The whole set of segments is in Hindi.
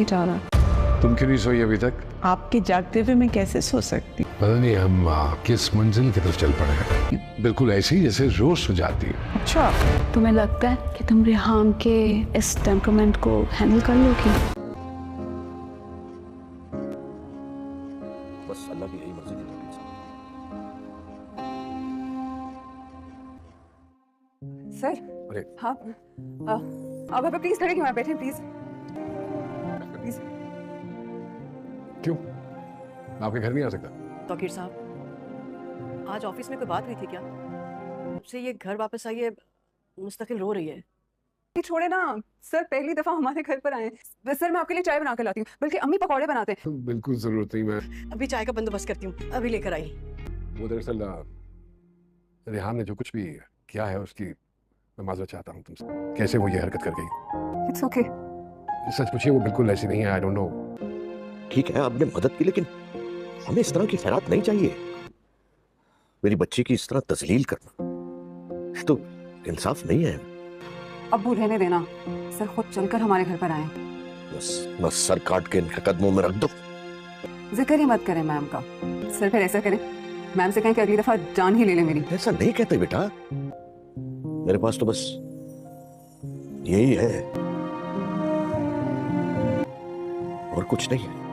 चाह रहा। तुम क्यों नहीं सोई अभी तक? आपके जागते हुए मैं कैसे सो सकती? पता नहीं हम किस मंजिल की तरफ चल पड़े हैं। बिल्कुल ऐसे ही जैसे रोज सो जाती है। अच्छा, तुम्हें लगता है कि तुम रिहान के इस टेम्परामेंट को हैंडल कर लोगी? बस अल्लाह की यही मर्जी थी। सर, अरे हाँ, अब आप प्लीज खड़े क्यों हैं? बैठे प्लीज प्लीज। क्यों? मैं आपके घर नहीं आ सकता? तौकीर साहब, आज ऑफिस में कोई बात हुई थी क्या? जब से ये घर वापस आई है मुस्तकिल रो रही है। ये छोड़े ना सर, पहली दफा हमारे घर पर आए हैं। सर मैं आपके लिए चाय बना कर लाती हूँ, बल्कि अम्मी पकौड़े बनाते हैं। बिल्कुल जरूरत नहीं। मैं अभी चाय का बंदोबस्त करती हूँ, अभी लेकर आई। वो दरअसल रेहान ने जो कुछ भी किया है उसकी मैं माजरत चाहता हूँ तुमसे। कैसे वो ये हरकत कर गई? It's okay. सच पूछिए वो बिल्कुल ऐसी नहीं है। I don't know. ठीक है आपने मदद की, लेकिन हमें इस तरह की खैरात नहीं चाहिए। मेरी बच्ची की इस तरह तजलील करना तो इंसाफ नहीं है। अब्बू रहने देना, सर खुद चलकर हमारे घर पर आए। बस सर काट के इनके कदमों में रख दो। जिक्र ही मत करें मैम का। सर फिर ऐसा करें, मैम से कहें कि अगली दफा जान ही ले ले मेरी। ऐसा नहीं कहते बेटा, मेरे पास तो बस यही है और कुछ नहीं है।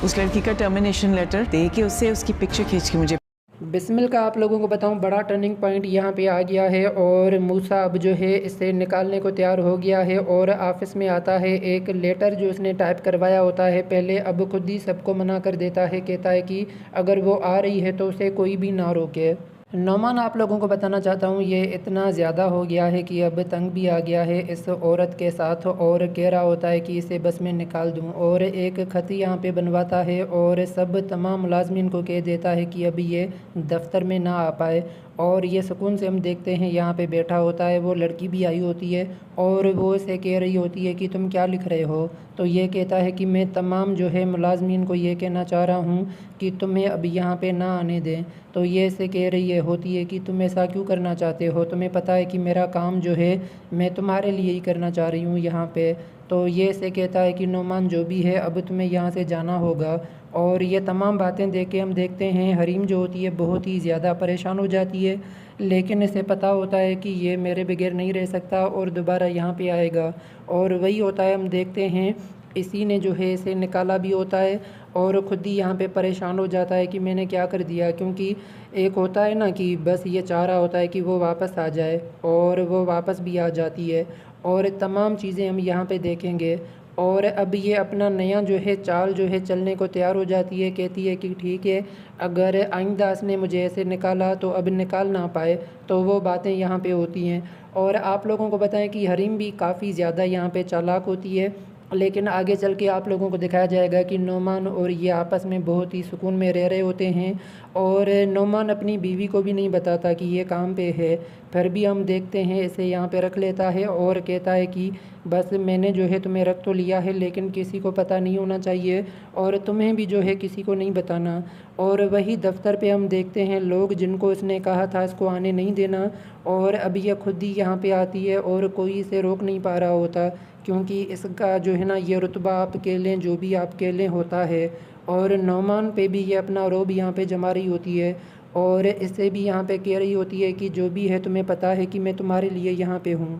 उस लड़की का टर्मिनेशन लेटर दे के उससे उसकी पिक्चर खींच के मुझे। बिस्मिल का आप लोगों को बताऊं, बड़ा टर्निंग पॉइंट यहाँ पे आ गया है और मूसा अब जो है इसे निकालने को तैयार हो गया है। और ऑफिस में आता है एक लेटर जो उसने टाइप करवाया होता है पहले, अब खुद ही सबको मना कर देता है। कहता है कि अगर वो आ रही है तो उसे कोई भी ना रोके। नौमान आप लोगों को बताना चाहता हूँ ये इतना ज़्यादा हो गया है कि अब तंग भी आ गया है इस औरत के साथ और कह रहा होता है कि इसे बस में निकाल दूँ। और एक ख़त यहाँ पे बनवाता है और सब तमाम मुलाजमीन को कह देता है कि अभी ये दफ्तर में ना आ पाए। और ये सुकून से हम देखते हैं यहाँ पे बैठा होता है, वो लड़की भी आई होती है और वो उसे कह रही होती है कि तुम क्या लिख रहे हो। तो ये कहता है कि मैं तमाम जो है मुलाजमीन को ये कहना चाह रहा हूँ कि तुम्हें अब यहाँ पे ना आने दें। तो ये से कह रही होती है कि तुम ऐसा क्यों करना चाहते हो, तुम्हें पता है कि मेरा काम जो है मैं तुम्हारे लिए ही करना चाह रही हूँ यहाँ पे। तो ये से कहता है कि नौमान जो भी है अब तुम्हें यहाँ से जाना होगा। और ये तमाम बातें देख के हम देखते हैं हरीम जो होती है बहुत ही ज़्यादा परेशान हो जाती है, लेकिन इसे पता होता है कि ये मेरे बगैर नहीं रह सकता और दोबारा यहाँ पे आएगा। और वही होता है, हम देखते हैं इसी ने जो है इसे निकाला भी होता है और ख़ुद ही यहाँ पे परेशान हो जाता है कि मैंने क्या कर दिया। क्योंकि एक होता है ना कि बस ये चाह रहा होता है कि वो वापस आ जाए और वो वापस भी आ जाती है और तमाम चीज़ें हम यहाँ पे देखेंगे। और अब ये अपना नया जो है चाल जो है चलने को तैयार हो जाती है। कहती है कि ठीक है, अगर आइंदा ने मुझे ऐसे निकाला तो अब निकाल ना पाए। तो वो बातें यहाँ पे होती हैं। और आप लोगों को बताएं कि हरीम भी काफ़ी ज़्यादा यहाँ पे चालाक होती है, लेकिन आगे चल के आप लोगों को दिखाया जाएगा कि नौमान और ये आपस में बहुत ही सुकून में रह रहे होते हैं। और नौमान अपनी बीवी को भी नहीं बताता कि ये काम पे है, फिर भी हम देखते हैं इसे यहाँ पे रख लेता है और कहता है कि बस मैंने जो है तुम्हें रख तो लिया है लेकिन किसी को पता नहीं होना चाहिए और तुम्हें भी जो है किसी को नहीं बताना। और वही दफ्तर पे हम देखते हैं लोग जिनको इसने कहा था इसको आने नहीं देना, और अब ये खुद ही यहाँ पे आती है और कोई इसे रोक नहीं पा रहा होता, क्योंकि इसका जो है ना ये रुतबा आप कह लें जो भी आप कह लें होता है। और नौमान पे भी ये अपना रोब यहाँ पे जमा रही होती है और इससे भी यहाँ पे कह रही होती है कि जो भी है तुम्हें पता है कि मैं तुम्हारे लिए यहाँ पे हूँ।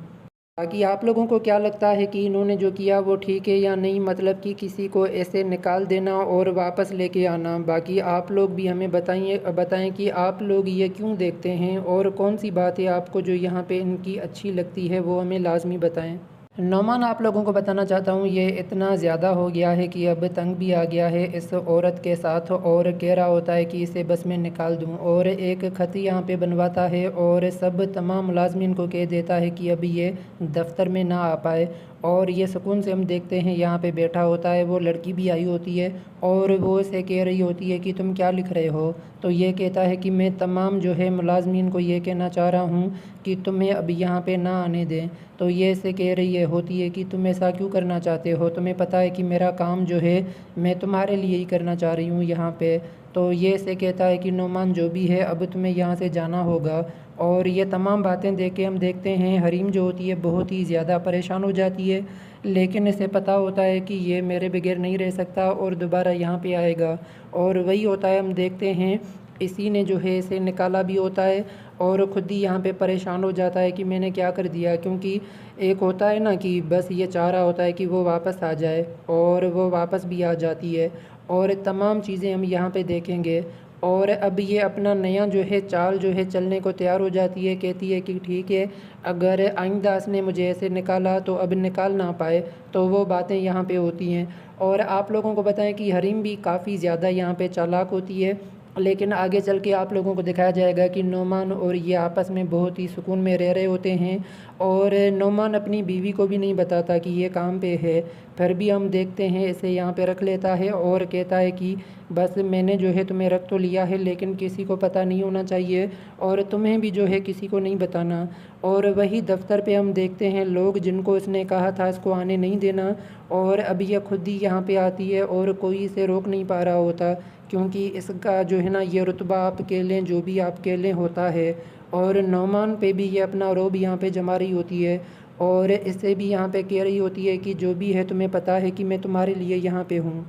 बाकी आप लोगों को क्या लगता है कि इन्होंने जो किया वो ठीक है या नहीं, मतलब कि किसी को ऐसे निकाल देना और वापस लेके आना। बाकी आप लोग भी हमें बताएं कि आप लोग ये क्यों देखते हैं और कौन सी बात है आपको जो यहाँ पे इनकी अच्छी लगती है वो हमें लाजमी बताएं। नौमान आप लोगों को बताना चाहता हूँ ये इतना ज़्यादा हो गया है कि अब तंग भी आ गया है इस औरत के साथ और कह रहा होता है कि इसे बस में निकाल दूँ। और एक ख़त यहाँ पे बनवाता है और सब तमाम मुलाजमीन को कह देता है कि अभी ये दफ्तर में ना आ पाए। और ये सुकून से हम देखते हैं यहाँ पे बैठा होता है, वो लड़की भी आई होती है और वो इसे कह रही होती है कि तुम क्या लिख रहे हो। तो ये कहता है कि मैं तमाम जो है मुलाजमीन को ये कहना चाह रहा हूँ कि तुम्हें अब यहाँ पे ना आने दें। तो ये इसे कह रही होती है कि तुम ऐसा क्यों करना चाहते हो, तुम्हें पता है कि मेरा काम जो है मैं तुम्हारे लिए ही करना चाह रही हूँ यहाँ पे। तो ये इसे कहता है कि नौमान जो भी है अब तुम्हें यहाँ से जाना होगा। और ये तमाम बातें देख के हम देखते हैं हरीम जो होती है बहुत ही ज़्यादा परेशान हो जाती है, लेकिन इसे पता होता है कि ये मेरे बगैर नहीं रह सकता और दोबारा यहाँ पे आएगा। और वही होता है, हम देखते हैं इसी ने जो है इसे निकाला भी होता है और ख़ुद ही यहाँ पे परेशान हो जाता है कि मैंने क्या कर दिया, क्योंकि एक होता है ना कि बस ये चाह रहा होता है कि वो वापस आ जाए और वो वापस भी आ जाती है और तमाम चीज़ें हम यहाँ पे देखेंगे। और अब ये अपना नया जो है चाल जो है चलने को तैयार हो जाती है, कहती है कि ठीक है अगर आइंदा इसने मुझे ऐसे निकाला तो अब निकाल ना पाए, तो वो बातें यहाँ पे होती हैं। और आप लोगों को बताएं कि हरीम भी काफ़ी ज़्यादा यहाँ पे चालाक होती है, लेकिन आगे चल के आप लोगों को दिखाया जाएगा कि नोमान और ये आपस में बहुत ही सुकून में रह रहे होते हैं और नोमान अपनी बीवी को भी नहीं बताता कि ये काम पे है। फिर भी हम देखते हैं इसे यहाँ पे रख लेता है और कहता है कि बस मैंने जो है तुम्हें रख तो लिया है लेकिन किसी को पता नहीं होना चाहिए और तुम्हें भी जो है किसी को नहीं बताना। और वही दफ्तर पे हम देखते हैं लोग जिनको इसने कहा था इसको आने नहीं देना, और अब यह खुद ही यहाँ पे आती है और कोई इसे रोक नहीं पा रहा होता, क्योंकि इसका जो है ना ये रुतबा आप कह लें जो भी आप कह लें होता है। और नौमान पे भी ये अपना रोब यहाँ पे जमा रही होती है और इससे भी यहाँ पे कह रही होती है कि जो भी है तुम्हें पता है कि मैं तुम्हारे लिए यहाँ पे हूँ।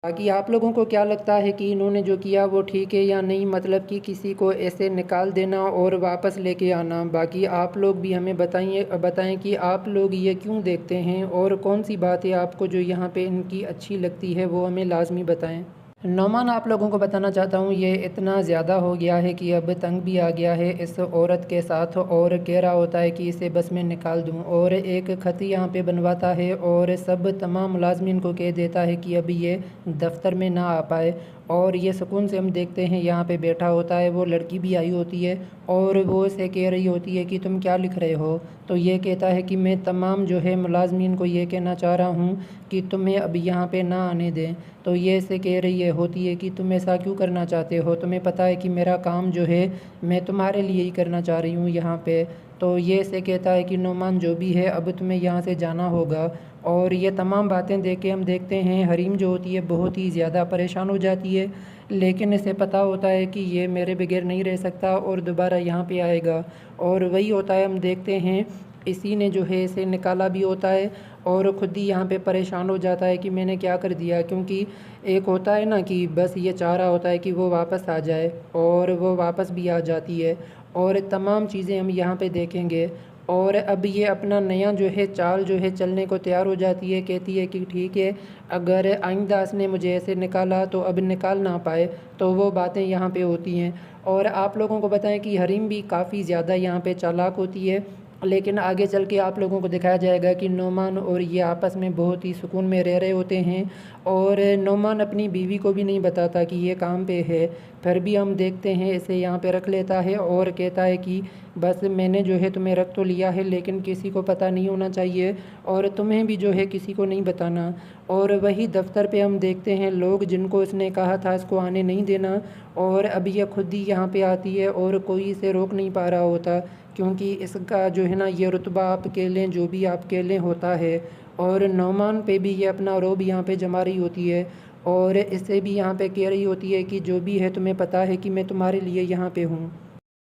बाकी आप लोगों को क्या लगता है कि इन्होंने जो किया वो ठीक है या नहीं, मतलब कि किसी को ऐसे निकाल देना और वापस लेके आना। बाकी आप लोग भी हमें बताएं कि आप लोग ये क्यों देखते हैं और कौन सी बात है आपको जो यहाँ पे इनकी अच्छी लगती है वो हमें लाजमी बताएं। नौमान आप लोगों को बताना चाहता हूँ ये इतना ज़्यादा हो गया है कि अब तंग भी आ गया है इस औरत के साथ और कह रहा होता है कि इसे बस में निकाल दूँ, और एक ख़त यहाँ पे बनवाता है और सब तमाम मुलाजमीन को कह देता है कि अभी ये दफ्तर में ना आ पाए। और ये सुकून से हम देखते हैं यहाँ पे बैठा होता है, वो लड़की भी आई होती है और वो इसे कह रही होती है कि तुम क्या लिख रहे हो, तो ये कहता है कि मैं तमाम जो है मुलाजमीन को ये कहना चाह रहा हूँ कि तुम्हें अब यहाँ पे ना आने दें। तो ये इसे कह रही होती है कि तुम ऐसा क्यों करना चाहते हो, तुम्हें पता है कि मेरा काम जो है मैं तुम्हारे लिए ही करना चाह रही हूँ यहाँ पे। तो ये इसे कहता है कि नौमान जो भी है अब तुम्हें यहाँ से जाना होगा। और ये तमाम बातें देख के हम देखते हैं हरीम जो होती है बहुत ही ज़्यादा परेशान हो जाती है, लेकिन इसे पता होता है कि ये मेरे बगैर नहीं रह सकता और दोबारा यहाँ पे आएगा। और वही होता है, हम देखते हैं इसी ने जो है इसे निकाला भी होता है और ख़ुद ही यहाँ पे परेशान हो जाता है कि मैंने क्या कर दिया, क्योंकि एक होता है ना कि बस ये चाह रहा होता है कि वो वापस आ जाए और वो वापस भी आ जाती है और तमाम चीज़ें हम यहाँ पे देखेंगे। और अब ये अपना नया जो है चाल जो है चलने को तैयार हो जाती है, कहती है कि ठीक है अगर आइंदा इसने मुझे ऐसे निकाला तो अब निकाल ना पाए, तो वो बातें यहाँ पे होती हैं। और आप लोगों को बताएं कि हरीम भी काफ़ी ज़्यादा यहाँ पे चालाक होती है, लेकिन आगे चल के आप लोगों को दिखाया जाएगा कि नौमान और ये आपस में बहुत ही सुकून में रह रहे होते हैं और नौमान अपनी बीवी को भी नहीं बताता कि ये काम पे है। फिर भी हम देखते हैं इसे यहाँ पे रख लेता है और कहता है कि बस मैंने जो है तुम्हें रख तो लिया है लेकिन किसी को पता नहीं होना चाहिए और तुम्हें भी जो है किसी को नहीं बताना। और वही दफ्तर पे हम देखते हैं लोग जिनको इसने कहा था इसको आने नहीं देना, और अब यह खुद ही यहाँ पे आती है और कोई इसे रोक नहीं पा रहा होता, क्योंकि इसका जो है ना ये रुतबा आप कह लें जो भी आप कह लें होता है। और नौमान पे भी ये अपना रोब यहाँ पे जमा रही होती है और इससे भी यहाँ पे कह रही होती है कि जो भी है तुम्हें पता है कि मैं तुम्हारे लिए यहाँ पे हूँ।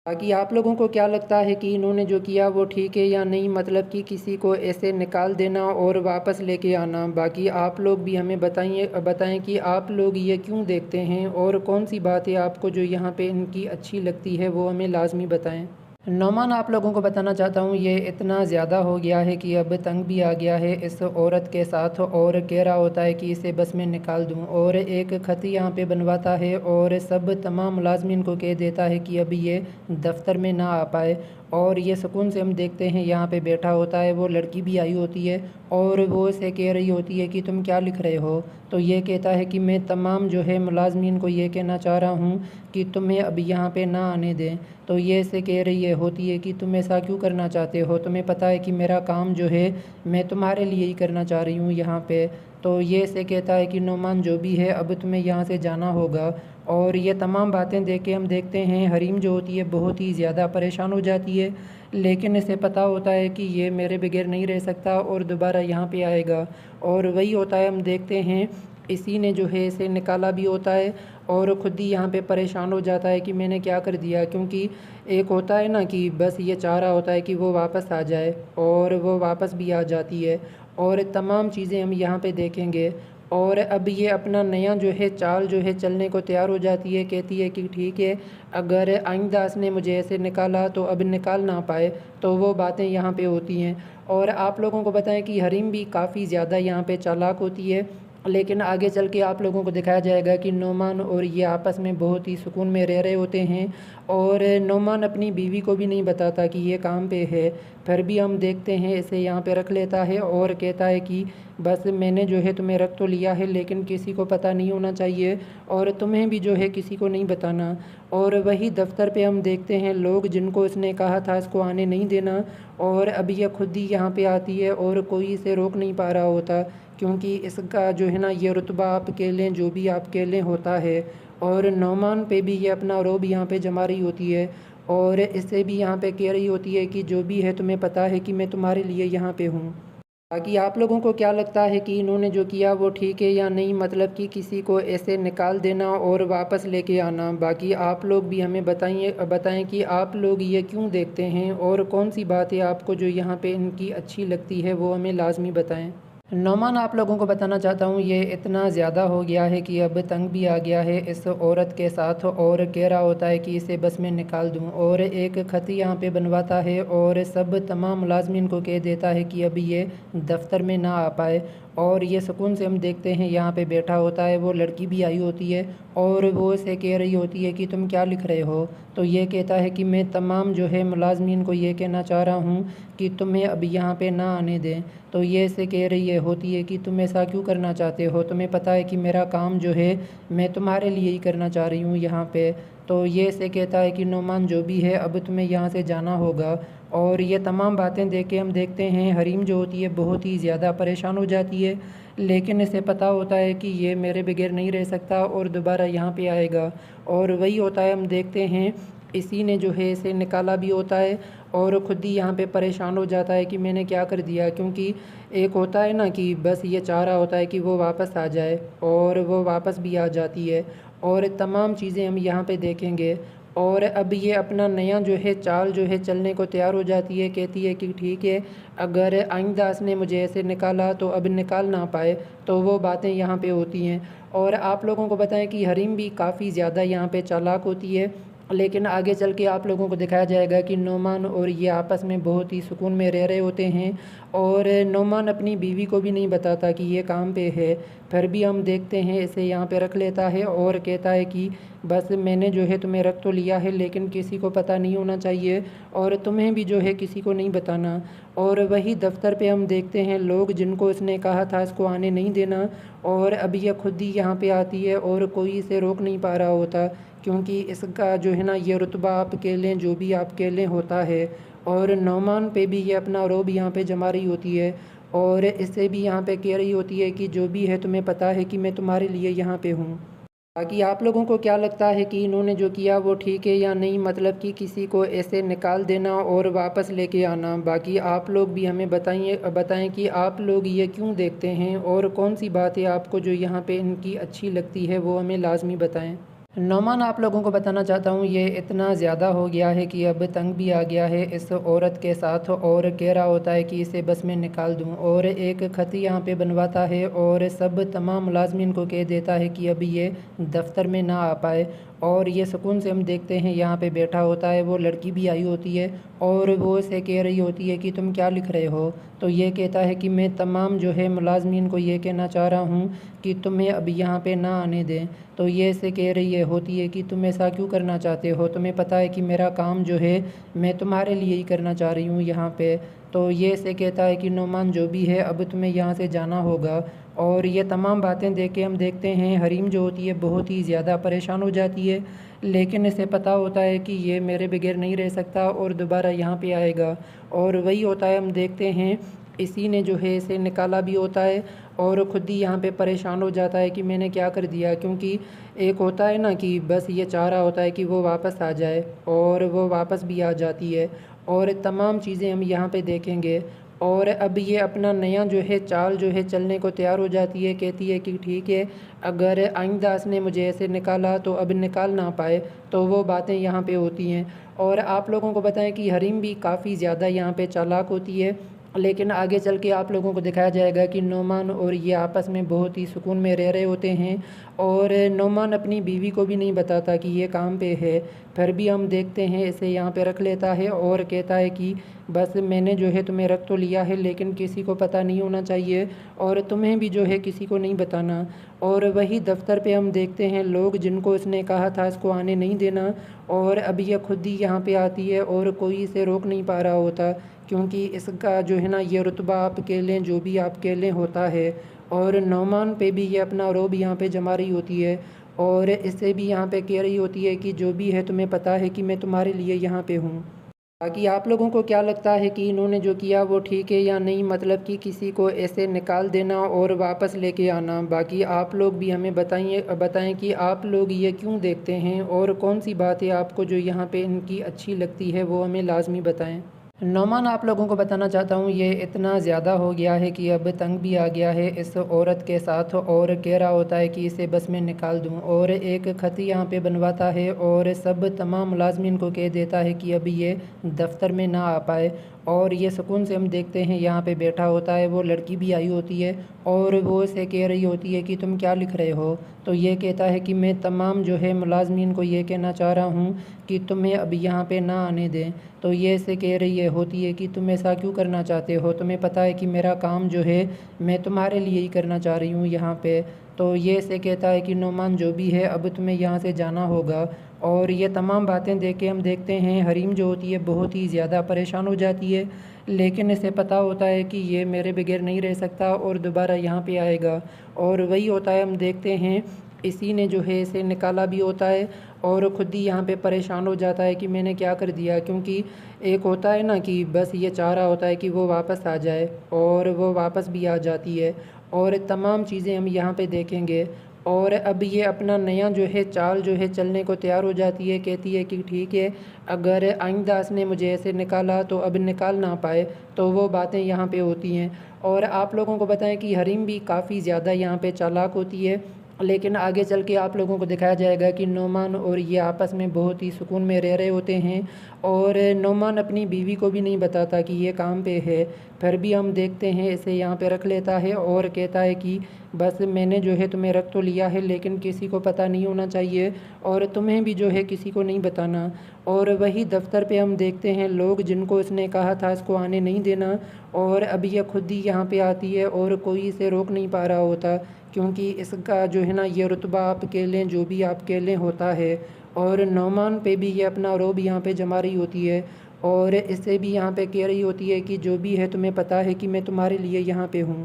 बाकी आप लोगों को क्या लगता है कि इन्होंने जो किया वो ठीक है या नहीं, मतलब कि किसी को ऐसे निकाल देना और वापस लेके आना। बाकी आप लोग भी हमें बताएं कि आप लोग ये क्यों देखते हैं और कौन सी बात है आपको जो यहाँ पे इनकी अच्छी लगती है वो हमें लाजमी बताएं। नौमान आप लोगों को बताना चाहता हूँ ये इतना ज़्यादा हो गया है कि अब तंग भी आ गया है इस औरत के साथ और कह रहा होता है कि इसे बस में निकाल दूँ, और एक ख़त यहाँ पे बनवाता है और सब तमाम मुलाजमीन को कह देता है कि अभी ये दफ्तर में ना आ पाए। और ये सुकून से हम देखते हैं यहाँ पे बैठा होता है, वो लड़की भी आई होती है और वो इसे कह रही होती है कि तुम क्या लिख रहे हो, तो ये कहता है कि मैं तमाम जो है मुलाजमीन को ये कहना चाह रहा हूँ कि तुम्हें अब यहाँ पे ना आने दें। तो ये इसे कह रही होती है कि तुम ऐसा क्यों करना चाहते हो, तुम्हें पता है कि मेरा काम जो है मैं तुम्हारे लिए ही करना चाह रही हूँ यहाँ पे। तो ये इसे कहता है कि नौमान जो भी है अब तुम्हें यहाँ से जाना होगा। और ये तमाम बातें देख के हम देखते हैं हरीम जो होती है बहुत ही ज़्यादा परेशान हो जाती है, लेकिन इसे पता होता है कि ये मेरे बगैर नहीं रह सकता और दोबारा यहाँ पे आएगा। और वही होता है, हम देखते हैं इसी ने जो है इसे निकाला भी होता है और ख़ुद ही यहाँ पे परेशान हो जाता है कि मैंने क्या कर दिया, क्योंकि एक होता है ना कि बस ये चाह रहा होता है कि वो वापस आ जाए और वो वापस भी आ जाती है और तमाम चीज़ें हम यहाँ पे देखेंगे। और अब ये अपना नया जो है चाल जो है चलने को तैयार हो जाती है, कहती है कि ठीक है, अगर आइंदा इसने मुझे ऐसे निकाला तो अब निकाल ना पाए, तो वो बातें यहाँ पे होती हैं। और आप लोगों को बताएं कि हरीम भी काफ़ी ज़्यादा यहाँ पे चालाक होती है, लेकिन आगे चल के आप लोगों को दिखाया जाएगा कि नोमान और ये आपस में बहुत ही सुकून में रह रहे होते हैं और नोमान अपनी बीवी को भी नहीं बताता कि ये काम पे है। फिर भी हम देखते हैं इसे यहाँ पे रख लेता है और कहता है कि बस मैंने जो है तुम्हें रख तो लिया है, लेकिन किसी को पता नहीं होना चाहिए और तुम्हें भी जो है किसी को नहीं बताना। और वही दफ्तर पे हम देखते हैं लोग जिनको इसने कहा था इसको आने नहीं देना, और अब यह खुद ही यहाँ पे आती है और कोई इसे रोक नहीं पा रहा होता, क्योंकि इसका जो है ना ये रुतबा आप कह लें, जो भी आप कह लें, होता है। और नौमान पे भी ये अपना रोब यहाँ पे जमा रही होती है और इससे भी यहाँ पे कह रही होती है कि जो भी है तुम्हें पता है कि मैं तुम्हारे लिए यहाँ पे हूँ। बाकी आप लोगों को क्या लगता है कि इन्होंने जो किया वो ठीक है या नहीं, मतलब कि किसी को ऐसे निकाल देना और वापस लेके आना। बाकी आप लोग भी हमें बताएं कि आप लोग ये क्यों देखते हैं और कौन सी बात है आपको जो यहाँ पे इनकी अच्छी लगती है, वो हमें लाजमी बताएं। नौमान आप लोगों को बताना चाहता हूँ ये इतना ज़्यादा हो गया है कि अब तंग भी आ गया है इस औरत के साथ और कह रहा होता है कि इसे बस में निकाल दूँ, और एक ख़त यहाँ पे बनवाता है और सब तमाम मुलाजमीन को कह देता है कि अभी ये दफ्तर में ना आ पाए। और ये सुकून से हम देखते हैं यहाँ पे बैठा होता है, वो लड़की भी आई होती है और वो इसे कह रही होती है कि तुम क्या लिख रहे हो, तो ये कहता है कि मैं तमाम जो है मुलाजमीन को ये कहना चाह रहा हूँ कि तुम्हें अब यहाँ पे ना आने दें। तो ये इसे कह रही होती है कि तुम ऐसा क्यों करना चाहते हो, तुम्हें पता है कि मेरा काम जो है मैं तुम्हारे लिए ही करना चाह रही हूँ यहाँ पे। तो ये इसे कहता है कि नौमान जो भी है अब तुम्हें यहाँ से जाना होगा। और ये तमाम बातें देख के हम देखते हैं हरीम जो होती है बहुत ही ज़्यादा परेशान हो जाती है, लेकिन इसे पता होता है कि ये मेरे बगैर नहीं रह सकता और दोबारा यहाँ पे आएगा। और वही होता है, हम देखते हैं इसी ने जो है इसे निकाला भी होता है और ख़ुद ही यहाँ पे परेशान हो जाता है कि मैंने क्या कर दिया, क्योंकि एक होता है ना कि बस ये चाह रहा होता है कि वो वापस आ जाए और वो वापस भी आ जाती है और तमाम चीज़ें हम यहाँ पे देखेंगे। और अब ये अपना नया जो है चाल जो है चलने को तैयार हो जाती है, कहती है कि ठीक है, अगर आइंदा इसने मुझे ऐसे निकाला तो अब निकाल ना पाए, तो वो बातें यहाँ पे होती हैं। और आप लोगों को बताएं कि हरीम भी काफ़ी ज़्यादा यहाँ पे चालाक होती है, लेकिन आगे चल के आप लोगों को दिखाया जाएगा कि नौमान और ये आपस में बहुत ही सुकून में रह रहे होते हैं और नौमान अपनी बीवी को भी नहीं बताता कि ये काम पे है। फिर भी हम देखते हैं इसे यहाँ पे रख लेता है और कहता है कि बस मैंने जो है तुम्हें रख तो लिया है, लेकिन किसी को पता नहीं होना चाहिए और तुम्हें भी जो है किसी को नहीं बताना। और वही दफ्तर पे हम देखते हैं लोग जिनको इसने कहा था इसको आने नहीं देना, और अब यह खुद ही यहाँ पे आती है और कोई इसे रोक नहीं पा रहा होता, क्योंकि इसका जो है ना ये रुतबा आप कह लें, जो भी आप कह लें, होता है। और नौमान पे भी ये अपना रोब यहाँ पे जमा रही होती है और इससे भी यहाँ पे कह रही होती है कि जो भी है तुम्हें पता है कि मैं तुम्हारे लिए यहाँ पे हूँ। बाकी आप लोगों को क्या लगता है कि इन्होंने जो किया वो ठीक है या नहीं, मतलब कि किसी को ऐसे निकाल देना और वापस लेके आना। बाकी आप लोग भी हमें बताएं कि आप लोग ये क्यों देखते हैं और कौन सी बात है आपको जो यहाँ पे इनकी अच्छी लगती है, वो हमें लाजमी बताएं। नौमान आप लोगों को बताना चाहता हूँ ये इतना ज़्यादा हो गया है कि अब तंग भी आ गया है इस औरत के साथ और कह रहा होता है कि इसे बस में निकाल दूँ, और एक ख़त यहाँ पे बनवाता है और सब तमाम मुलाजमीन को कह देता है कि अभी ये दफ्तर में ना आ पाए। और ये सुकून से हम देखते हैं यहाँ पे बैठा होता है, वो लड़की भी आई होती है और वो इसे कह रही होती है कि तुम क्या लिख रहे हो, तो ये कहता है कि मैं तमाम जो है मुलाजमीन को ये कहना चाह रहा हूँ कि तुम्हें अब यहाँ पे ना आने दें। तो ये इसे कह रही होती है कि तुम ऐसा क्यों करना चाहते हो, तुम्हें पता है कि मेरा काम जो है मैं तुम्हारे लिए ही करना चाह रही हूँ यहाँ पे। तो ये इसे कहता है कि नौमान जो भी है अब तुम्हें यहाँ से जाना होगा। और ये तमाम बातें देख के हम देखते हैं हरीम जो होती है बहुत ही ज़्यादा परेशान हो जाती है, लेकिन इसे पता होता है कि ये मेरे बगैर नहीं रह सकता और दोबारा यहाँ पे आएगा। और वही होता है, हम देखते हैं इसी ने जो है इसे निकाला भी होता है और ख़ुद ही यहाँ पे परेशान हो जाता है कि मैंने क्या कर दिया, क्योंकि एक होता है ना कि बस ये चाह रहा होता है कि वो वापस आ जाए और वो वापस भी आ जाती है और तमाम चीज़ें हम यहाँ पे देखेंगे। और अब ये अपना नया जो है चाल जो है चलने को तैयार हो जाती है। कहती है कि ठीक है, अगर आइंदा इसने मुझे ऐसे निकाला तो अब निकाल ना पाए, तो वो बातें यहाँ पे होती हैं। और आप लोगों को बताएं कि हरीम भी काफ़ी ज़्यादा यहाँ पे चालाक होती है, लेकिन आगे चल के आप लोगों को दिखाया जाएगा कि नोमान और ये आपस में बहुत ही सुकून में रह रहे होते हैं। और नोमान अपनी बीवी को भी नहीं बताता कि ये काम पे है, फिर भी हम देखते हैं इसे यहाँ पे रख लेता है और कहता है कि बस मैंने जो है तुम्हें रख तो लिया है, लेकिन किसी को पता नहीं होना चाहिए और तुम्हें भी जो है किसी को नहीं बताना। और वही दफ्तर पे हम देखते हैं लोग जिनको इसने कहा था इसको आने नहीं देना, और अब ये खुद ही यहाँ पे आती है और कोई इसे रोक नहीं पा रहा होता, क्योंकि इसका जो है ना ये रुतबा आप कह लें, जो भी आप कह लें, होता है। और नौमान पे भी ये अपना रोब यहाँ पे जमा रही होती है और इससे भी यहाँ पे कह रही होती है कि जो भी है तुम्हें पता है कि मैं तुम्हारे लिए यहाँ पे हूँ। बाकी आप लोगों को क्या लगता है कि इन्होंने जो किया वो ठीक है या नहीं, मतलब कि किसी को ऐसे निकाल देना और वापस लेके आना। बाकी आप लोग भी हमें बताएं कि आप लोग ये क्यों देखते हैं और कौन सी बात है आपको जो यहाँ पे इनकी अच्छी लगती है, वो हमें लाजमी बताएं। नौमान आप लोगों को बताना चाहता हूँ ये इतना ज़्यादा हो गया है कि अब तंग भी आ गया है इस औरत के साथ, और कह रहा होता है कि इसे बस में निकाल दूँ, और एक ख़त यहाँ पे बनवाता है और सब तमाम मुलाजमीन को कह देता है कि अभी ये दफ्तर में ना आ पाए। और ये सुकून से हम देखते हैं यहाँ पे बैठा होता है, वो लड़की भी आई होती है और वो इसे कह रही होती है कि तुम क्या लिख रहे हो। तो ये कहता है कि मैं तमाम जो है मुलाजमीन को ये कहना चाह रहा हूँ कि तुम्हें अभी यहाँ पे ना आने दें। तो ये इसे कह रही होती है कि तुम ऐसा क्यों करना चाहते हो, तुम्हें पता है कि मेरा काम जो है मैं तुम्हारे लिए ही करना चाह रही हूँ यहाँ पे। तो ये इसे कहता है कि नौमान जो भी है अब तुम्हें यहाँ से जाना होगा। और ये तमाम बातें देख के हम देखते हैं हरीम जो होती है बहुत ही ज़्यादा परेशान हो जाती है, लेकिन इसे पता होता है कि ये मेरे बगैर नहीं रह सकता और दोबारा यहाँ पे आएगा। और वही होता है, हम देखते हैं इसी ने जो है इसे निकाला भी होता है और ख़ुद ही यहाँ पे परेशान हो जाता है कि मैंने क्या कर दिया। क्योंकि एक होता है ना कि बस ये चाह रहा होता है कि वो वापस आ जाए, और वो वापस भी आ जाती है और तमाम चीज़ें हम यहाँ पे देखेंगे। और अब ये अपना नया जो है चाल जो है चलने को तैयार हो जाती है। कहती है कि ठीक है, अगर आइंदा इसने मुझे ऐसे निकाला तो अब निकाल ना पाए, तो वो बातें यहाँ पे होती हैं। और आप लोगों को बताएं कि हरीम भी काफ़ी ज़्यादा यहाँ पे चालाक होती है, लेकिन आगे चल के आप लोगों को दिखाया जाएगा कि नौमान और ये आपस में बहुत ही सुकून में रह रहे होते हैं। और नौमान अपनी बीवी को भी नहीं बताता कि ये काम पे है, फिर भी हम देखते हैं इसे यहाँ पे रख लेता है और कहता है कि बस मैंने जो है तुम्हें रख तो लिया है, लेकिन किसी को पता नहीं होना चाहिए और तुम्हें भी जो है किसी को नहीं बताना। और वही दफ्तर पे हम देखते हैं लोग जिनको इसने कहा था इसको आने नहीं देना, और अब ये खुद ही यहाँ पे आती है और कोई इसे रोक नहीं पा रहा होता, क्योंकि इसका जो है ना ये रुतबा आप कह लें, जो भी आप कह लें, होता है। और नौमान पे भी ये अपना रोब यहाँ पे जमा रही होती है और इससे भी यहाँ पे कह रही होती है कि जो भी है तुम्हें पता है कि मैं तुम्हारे लिए यहाँ पे हूँ।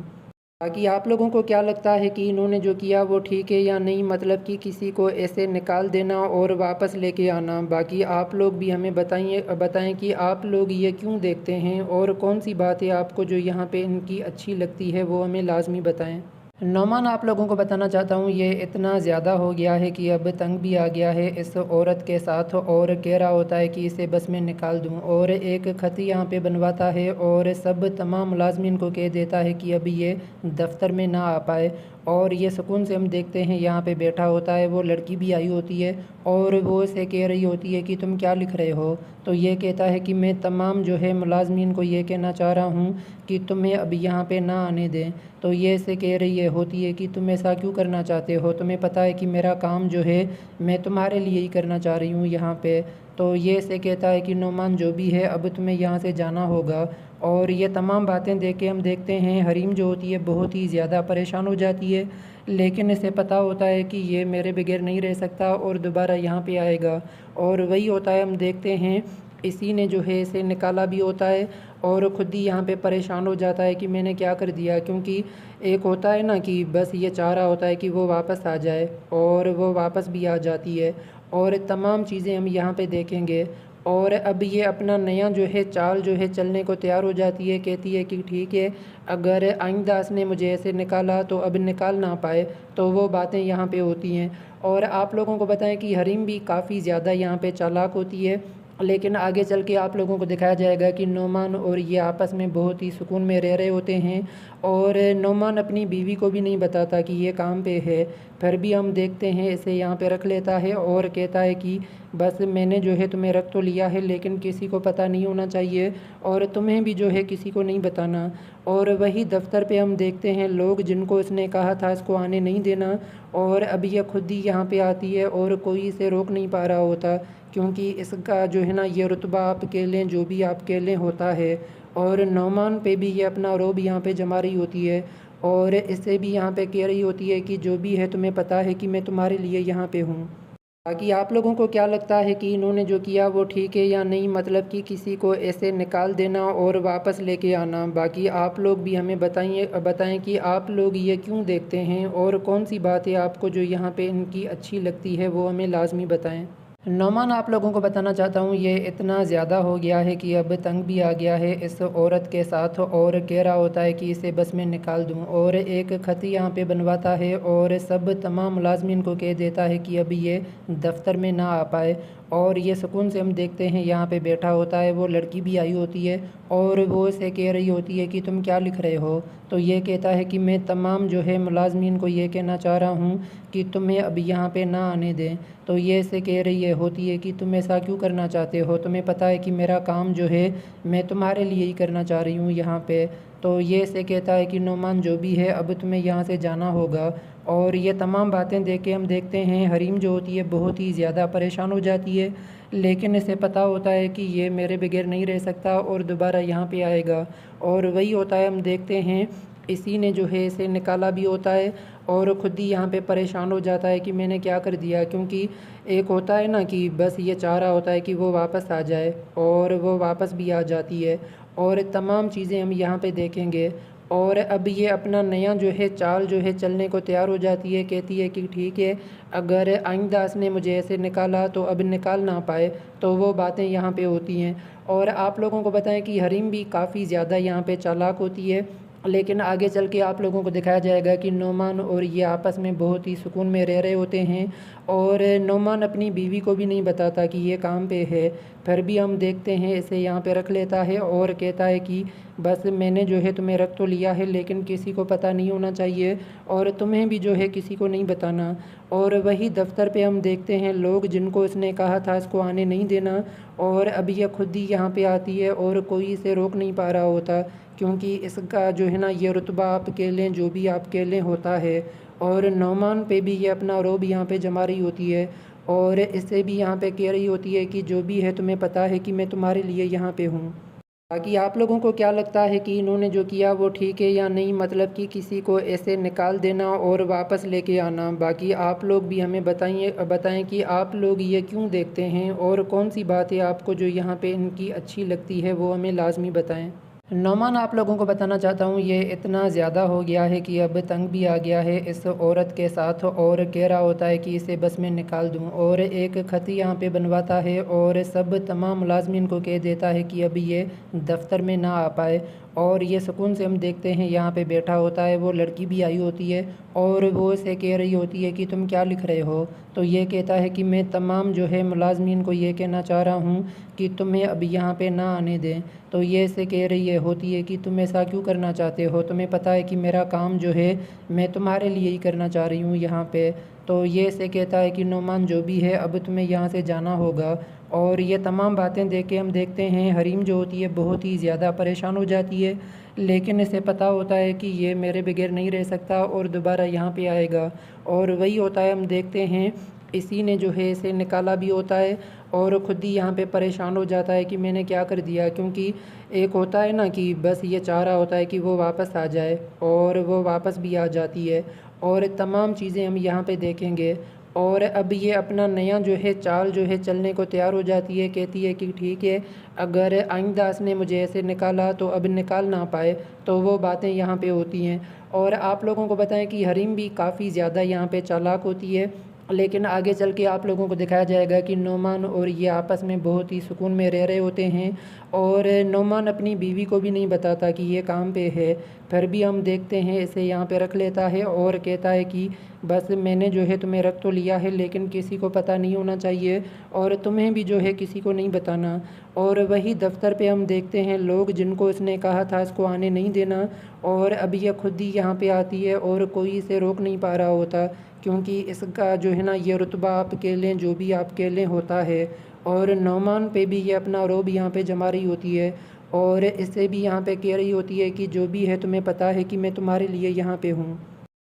बाकी आप लोगों को क्या लगता है कि इन्होंने जो किया वो ठीक है या नहीं, मतलब कि किसी को ऐसे निकाल देना और वापस लेके आना। बाकी आप लोग भी हमें बताएं कि आप लोग ये क्यों देखते हैं और कौन सी बात है आपको जो यहाँ पे इनकी अच्छी लगती है, वो हमें लाजमी बताएं। नौमान आप लोगों को बताना चाहता हूँ ये इतना ज़्यादा हो गया है कि अब तंग भी आ गया है इस औरत के साथ, और कह रहा होता है कि इसे बस में निकाल दूँ, और एक ख़त यहाँ पे बनवाता है और सब तमाम मुलाजमीन को कह देता है कि अभी ये दफ्तर में ना आ पाए। और ये सुकून से हम देखते हैं यहाँ पे बैठा होता है, वो लड़की भी आई होती है और वो इसे कह रही होती है कि तुम क्या लिख रहे हो। तो ये कहता है कि मैं तमाम जो है मुलाजमीन को ये कहना चाह रहा हूँ कि तुम्हें अभी यहाँ पे ना आने दें। तो ये इसे कह रही होती है कि तुम ऐसा क्यों करना चाहते हो, तुम्हें पता है कि मेरा काम जो है मैं तुम्हारे लिए ही करना चाह रही हूँ यहाँ पे। तो ये इसे कहता है कि नौमान जो भी है अब तुम्हें यहाँ से जाना होगा। और ये तमाम बातें देख के हम देखते हैं हरीम जो होती है बहुत ही ज़्यादा परेशान हो जाती है, लेकिन इसे पता होता है कि ये मेरे बगैर नहीं रह सकता और दोबारा यहाँ पे आएगा। और वही होता है, हम देखते हैं इसी ने जो है इसे निकाला भी होता है और ख़ुद ही यहाँ पे परेशान हो जाता है कि मैंने क्या कर दिया। क्योंकि एक होता है ना कि बस ये चाह रहा होता है कि वो वापस आ जाए, और वो वापस भी आ जाती है और तमाम चीज़ें हम यहाँ पे देखेंगे। और अब ये अपना नया जो है चाल जो है चलने को तैयार हो जाती है। कहती है कि ठीक है, अगर आइंदा इसने मुझे ऐसे निकाला तो अब निकाल ना पाए, तो वो बातें यहाँ पे होती हैं। और आप लोगों को बताएं कि हरीम भी काफ़ी ज़्यादा यहाँ पे चालाक होती है, लेकिन आगे चल के आप लोगों को दिखाया जाएगा कि नोमान और ये आपस में बहुत ही सुकून में रह रहे होते हैं और नोमान अपनी बीवी को भी नहीं बताता कि ये काम पे है। फिर भी हम देखते हैं इसे यहाँ पे रख लेता है और कहता है कि बस मैंने जो है तुम्हें रख तो लिया है लेकिन किसी को पता नहीं होना चाहिए और तुम्हें भी जो है किसी को नहीं बताना। और वही दफ्तर पे हम देखते हैं लोग जिनको इसने कहा था इसको आने नहीं देना और अब ये खुद ही यहाँ पे आती है और कोई इसे रोक नहीं पा रहा होता क्योंकि इसका जो है ना ये रुतबा आप कह लें जो भी आप कह लें होता है। और नौमान पे भी ये अपना रोब यहाँ पे जमा रही होती है और इससे भी यहाँ पे कह रही होती है कि जो भी है तुम्हें पता है कि मैं तुम्हारे लिए यहाँ पे हूँ। बाकी आप लोगों को क्या लगता है कि इन्होंने जो किया वो ठीक है या नहीं, मतलब कि किसी को ऐसे निकाल देना और वापस लेके आना। बाकी आप लोग भी हमें बताएं कि आप लोग ये क्यों देखते हैं और कौन सी बात है आपको जो यहाँ पे इनकी अच्छी लगती है वो हमें लाजमी बताएं। नौमान आप लोगों को बताना चाहता हूँ ये इतना ज़्यादा हो गया है कि अब तंग भी आ गया है इस औरत के साथ और कह रहा होता है कि इसे बस में निकाल दूँ और एक ख़त यहाँ पे बनवाता है और सब तमाम मुलाजमीन को कह देता है कि अभी ये दफ्तर में ना आ पाए। और ये सुकून से हम देखते हैं यहाँ पे बैठा होता है, वो लड़की भी आई होती है और वो इसे कह रही होती है कि तुम क्या लिख रहे हो। तो ये कहता है कि मैं तमाम जो है मुलाजमीन को ये कहना चाह रहा हूँ कि तुम्हें अभी यहाँ पे ना आने दें। तो ये इसे कह रही होती है कि तुम ऐसा क्यों करना चाहते हो, तुम्हें पता है कि मेरा काम जो है मैं तुम्हारे लिए ही करना चाह रही हूँ यहाँ पे। तो ये इसे कहता है कि नौमान जो भी है अब तुम्हें यहाँ से जाना होगा। और ये तमाम बातें देख के हम देखते हैं हरीम जो होती है बहुत ही ज़्यादा परेशान हो जाती है, लेकिन इसे पता होता है कि ये मेरे बगैर नहीं रह सकता और दोबारा यहाँ पे आएगा। और वही होता है, हम देखते हैं इसी ने जो है इसे निकाला भी होता है और ख़ुद ही यहाँ पे परेशान हो जाता है कि मैंने क्या कर दिया। क्योंकि एक होता है ना कि बस ये चाह रहा होता है कि वो वापस आ जाए और वो वापस भी आ जाती है और तमाम चीज़ें हम यहाँ पे देखेंगे। और अब ये अपना नया जो है चाल जो है चलने को तैयार हो जाती है, कहती है कि ठीक है अगर आइंदा इसने मुझे ऐसे निकाला तो अब निकाल ना पाए। तो वो बातें यहाँ पे होती हैं। और आप लोगों को बताएं कि हरीम भी काफ़ी ज़्यादा यहाँ पे चालाक होती है, लेकिन आगे चल के आप लोगों को दिखाया जाएगा कि नौमान और ये आपस में बहुत ही सुकून में रह रहे होते हैं और नौमान अपनी बीवी को भी नहीं बताता कि ये काम पे है। फिर भी हम देखते हैं इसे यहाँ पे रख लेता है और कहता है कि बस मैंने जो है तुम्हें रख तो लिया है लेकिन किसी को पता नहीं होना चाहिए और तुम्हें भी जो है किसी को नहीं बताना। और वही दफ्तर पे हम देखते हैं लोग जिनको इसने कहा था इसको आने नहीं देना और अब ये खुद ही यहाँ पे आती है और कोई इसे रोक नहीं पा रहा होता क्योंकि इसका जो है ना ये रुतबा आप कह लें जो भी आप कह लें होता है। और नौमान पे भी ये अपना रोब यहाँ पे जमा रही होती है और इससे भी यहाँ पे कह रही होती है कि जो भी है तुम्हें पता है कि मैं तुम्हारे लिए यहाँ पे हूँ। बाकी आप लोगों को क्या लगता है कि इन्होंने जो किया वो ठीक है या नहीं, मतलब कि किसी को ऐसे निकाल देना और वापस लेके आना। बाकी आप लोग भी हमें बताएं कि आप लोग ये क्यों देखते हैं और कौन सी बात है आपको जो यहाँ पे इनकी अच्छी लगती है वो हमें लाजमी बताएं। नौमान आप लोगों को बताना चाहता हूँ ये इतना ज़्यादा हो गया है कि अब तंग भी आ गया है इस औरत के साथ और कह रहा होता है कि इसे बस में निकाल दूँ और एक ख़त यहाँ पे बनवाता है और सब तमाम मुलाजमीन को कह देता है कि अभी ये दफ्तर में ना आ पाए। और ये सुकून से हम देखते हैं यहाँ पे बैठा होता है, वो लड़की भी आई होती है और वो इसे कह रही होती है कि तुम क्या लिख रहे हो। तो ये कहता है कि मैं तमाम जो है मुलाजमीन को ये कहना चाह रहा हूँ कि तुम्हें अभी यहाँ पे ना आने दें। तो ये इसे कह रही होती है कि तुम ऐसा क्यों करना चाहते हो, तुम्हें पता है कि मेरा काम जो है मैं तुम्हारे लिए ही करना चाह रही हूँ यहाँ पे। तो ये इसे कहता है कि नौमान जो भी है अब तुम्हें यहाँ से जाना होगा। और ये तमाम बातें देख के हम देखते हैं हरीम जो होती है बहुत ही ज़्यादा परेशान हो जाती है, लेकिन इसे पता होता है कि ये मेरे बगैर नहीं रह सकता और दोबारा यहाँ पे आएगा। और वही होता है, हम देखते हैं इसी ने जो है इसे निकाला भी होता है और ख़ुद ही यहाँ पे परेशान हो जाता है कि मैंने क्या कर दिया। क्योंकि एक होता है ना कि बस ये चाह रहा होता है कि वो वापस आ जाए और वो वापस भी आ जाती है और तमाम चीज़ें हम यहाँ पे देखेंगे। और अब ये अपना नया जो है चाल जो है चलने को तैयार हो जाती है, कहती है कि ठीक है अगर आइंदा इसने मुझे ऐसे निकाला तो अब निकाल ना पाए। तो वो बातें यहाँ पे होती हैं। और आप लोगों को बताएं कि हरीम भी काफ़ी ज़्यादा यहाँ पे चालाक होती है, लेकिन आगे चल के आप लोगों को दिखाया जाएगा कि नौमान और ये आपस में बहुत ही सुकून में रह रहे होते हैं और नौमान अपनी बीवी को भी नहीं बताता कि ये काम पे है। फिर भी हम देखते हैं इसे यहाँ पे रख लेता है और कहता है कि बस मैंने जो है तुम्हें रख तो लिया है, लेकिन किसी को पता नहीं होना चाहिए और तुम्हें भी जो है किसी को नहीं बताना। और वही दफ्तर पे हम देखते हैं लोग जिनको इसने कहा था इसको आने नहीं देना, और अभी यह खुद ही यहाँ पे आती है और कोई इसे रोक नहीं पा रहा होता, क्योंकि इसका जो है ना ये रुतबा आप कह लें जो भी आप कह लें होता है। और नौमान पे भी ये अपना रोब यहाँ पे जमा रही होती है और इससे भी यहाँ पे कह रही होती है कि जो भी है तुम्हें पता है कि मैं तुम्हारे लिए यहाँ पे हूँ।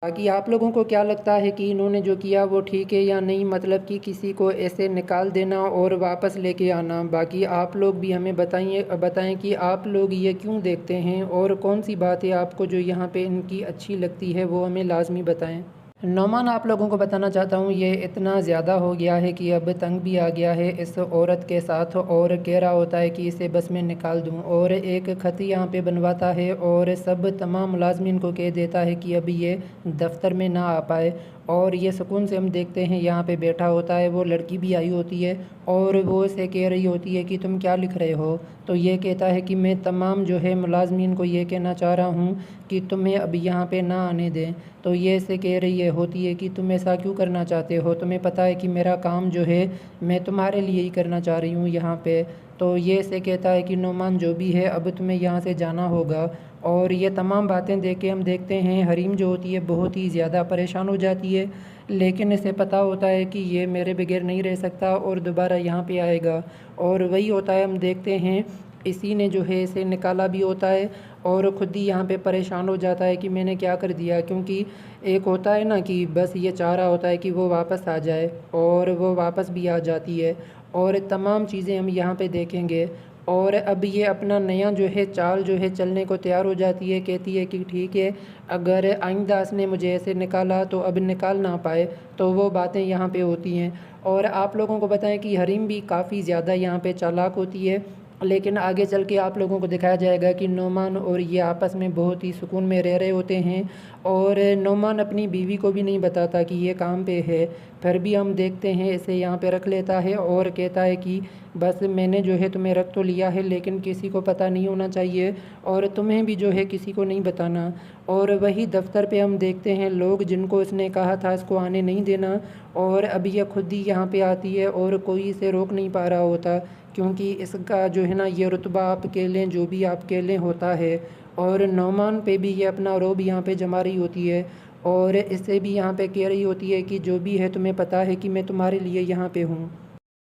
बाकी आप लोगों को क्या लगता है कि इन्होंने जो किया वो ठीक है या नहीं, मतलब कि किसी को ऐसे निकाल देना और वापस लेके आना। बाकी आप लोग भी हमें बताएं कि आप लोग ये क्यों देखते हैं और कौन सी बात है आपको जो यहाँ पे इनकी अच्छी लगती है, वो हमें लाजमी बताएं। नौमान आप लोगों को बताना चाहता हूँ ये इतना ज़्यादा हो गया है कि अब तंग भी आ गया है इस औरत के साथ और कह रहा होता है कि इसे बस में निकाल दूँ, और एक ख़त यहाँ पे बनवाता है और सब तमाम मुलाजमीन को कह देता है कि अभी ये दफ्तर में ना आ पाए। और ये सुकून से हम देखते हैं यहाँ पे बैठा होता है, वो लड़की भी आई होती है और वो इसे कह रही होती है कि तुम क्या लिख रहे हो। तो ये कहता है कि मैं तमाम जो है मुलाजमीन को ये कहना चाह रहा हूँ कि तुम्हें अभी यहाँ पे ना आने दें। तो ये इसे कह रही होती है कि तुम ऐसा क्यों करना चाहते हो, तुम्हें पता है कि मेरा काम जो है मैं तुम्हारे लिए ही करना चाह रही हूँ यहाँ पे। तो ये इसे कहता है कि नौमान जो भी है अब तुम्हें यहाँ से जाना होगा। और ये तमाम बातें देख के हम देखते हैं हरीम जो होती है बहुत ही ज़्यादा परेशान हो जाती है, लेकिन इसे पता होता है कि ये मेरे बगैर नहीं रह सकता और दोबारा यहाँ पे आएगा। और वही होता है, हम देखते हैं इसी ने जो है इसे निकाला भी होता है और ख़ुद ही यहाँ पे परेशान हो जाता है कि मैंने क्या कर दिया। क्योंकि एक होता है ना कि बस ये चाह रहा होता है कि वो वापस आ जाए और वो वापस भी आ जाती है और तमाम चीज़ें हम यहाँ पे देखेंगे। और अब ये अपना नया जो है चाल जो है चलने को तैयार हो जाती है, कहती है कि ठीक है अगर आइंदा इसने मुझे ऐसे निकाला तो अब निकाल ना पाए। तो वो बातें यहाँ पे होती हैं। और आप लोगों को बताएं कि हरीम भी काफ़ी ज़्यादा यहाँ पे चालाक होती है, लेकिन आगे चल के आप लोगों को दिखाया जाएगा कि नौमान और ये आपस में बहुत ही सुकून में रह रहे होते हैं और नौमान अपनी बीवी को भी नहीं बताता कि ये काम पे है। फिर भी हम देखते हैं इसे यहाँ पे रख लेता है और कहता है कि बस मैंने जो है तुम्हें रख तो लिया है, लेकिन किसी को पता नहीं होना चाहिए और तुम्हें भी जो है किसी को नहीं बताना। और वही दफ्तर पे हम देखते हैं लोग जिनको इसने कहा था इसको आने नहीं देना, और अभी यह खुद ही यहाँ पे आती है और कोई इसे रोक नहीं पा रहा होता, क्योंकि इसका जो है ना ये रुतबा आप कह लें जो भी आप कह लें होता है। और नौमान पे भी ये अपना रोब यहाँ पे जमा रही होती है और इससे भी यहाँ पे कह रही होती है कि जो भी है तुम्हें पता है कि मैं तुम्हारे लिए यहाँ पे हूँ।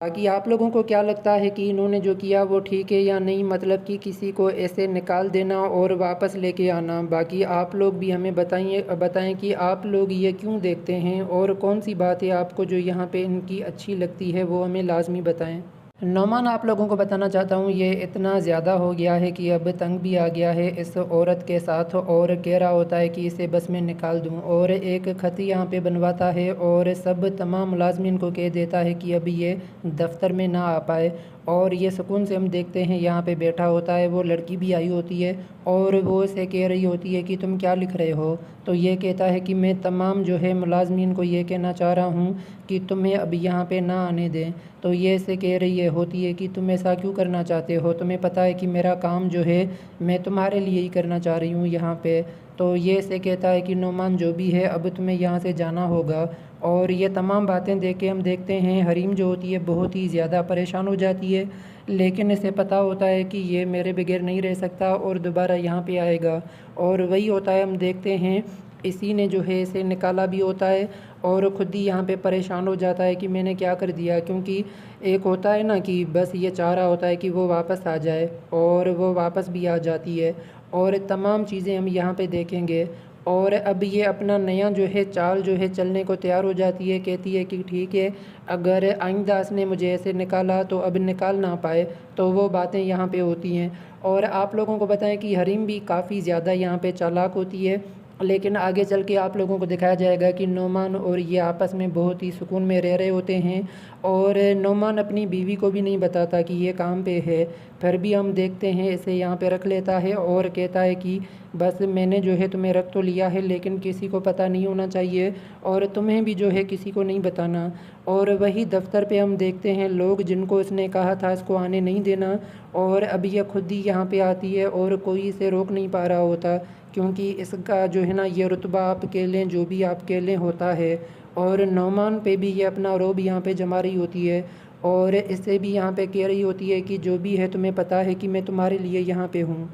बाकी आप लोगों को क्या लगता है कि इन्होंने जो किया वो ठीक है या नहीं, मतलब कि किसी को ऐसे निकाल देना और वापस लेके आना। बाकी आप लोग भी हमें बताएं कि आप लोग ये क्यों देखते हैं और कौन सी बात है आपको जो यहाँ पे इनकी अच्छी लगती है, वो हमें लाजमी बताएं। नौमान आप लोगों को बताना चाहता हूँ ये इतना ज़्यादा हो गया है कि अब तंग भी आ गया है इस औरत के साथ और कह रहा होता है कि इसे बस में निकाल दूँ, और एक ख़त यहाँ पे बनवाता है और सब तमाम मुलाजमीन को कह देता है कि अभी ये दफ्तर में ना आ पाए। और ये सुकून से हम देखते हैं यहाँ पे बैठा होता है, वो लड़की भी आई होती है और वो इसे कह रही होती है कि तुम क्या लिख रहे हो। तो ये कहता है कि मैं तमाम जो है मुलाजमीन को ये कहना चाह रहा हूँ कि तुम्हें अभी यहाँ पे ना आने दें। तो ये इसे कह रही होती है कि तुम ऐसा क्यों करना चाहते हो, तुम्हें पता है कि मेरा काम जो है मैं तुम्हारे लिए ही करना चाह रही हूँ यहाँ पे। तो ये इसे कहता है कि नौमान जो भी है अब तुम्हें यहाँ से जाना होगा। और ये तमाम बातें देख के हम देखते हैं हरीम जो होती है बहुत ही ज़्यादा परेशान हो जाती है, लेकिन इसे पता होता है कि ये मेरे बगैर नहीं रह सकता और दोबारा यहाँ पे आएगा। और वही होता है, हम देखते हैं इसी ने जो है इसे निकाला भी होता है और ख़ुद ही यहाँ पे परेशान हो जाता है कि मैंने क्या कर दिया। क्योंकि एक होता है ना कि बस ये चाह रहा होता है कि वो वापस आ जाए और वो वापस भी आ जाती है और तमाम चीज़ें हम यहाँ पे देखेंगे। और अब ये अपना नया जो है चाल जो है चलने को तैयार हो जाती है, कहती है कि ठीक है अगर आइंदा ने मुझे ऐसे निकाला तो अब निकाल ना पाए। तो वो बातें यहाँ पे होती हैं। और आप लोगों को बताएं कि हरीम भी काफ़ी ज़्यादा यहाँ पे चालाक होती है, लेकिन आगे चल के आप लोगों को दिखाया जाएगा कि नौमान और ये आपस में बहुत ही सुकून में रह रहे होते हैं और नौमान अपनी बीवी को भी नहीं बताता कि ये काम पे है। फिर भी हम देखते हैं इसे यहाँ पे रख लेता है और कहता है कि बस मैंने जो है तुम्हें रख तो लिया है, लेकिन किसी को पता नहीं होना चाहिए और तुम्हें भी जो है किसी को नहीं बताना। और वही दफ्तर पे हम देखते हैं लोग जिनको इसने कहा था इसको आने नहीं देना, और अभी यह खुद ही यहाँ पे आती है और कोई इसे रोक नहीं पा रहा होता, क्योंकि इसका जो है ना ये रुतबा आप कह लें, जो भी आप कह लें, होता है। और नौमान पे भी ये अपना रोब यहाँ पे जमा रही होती है और इससे भी यहाँ पे कह रही होती है कि जो भी है तुम्हें पता है कि मैं तुम्हारे लिए यहाँ पे हूँ।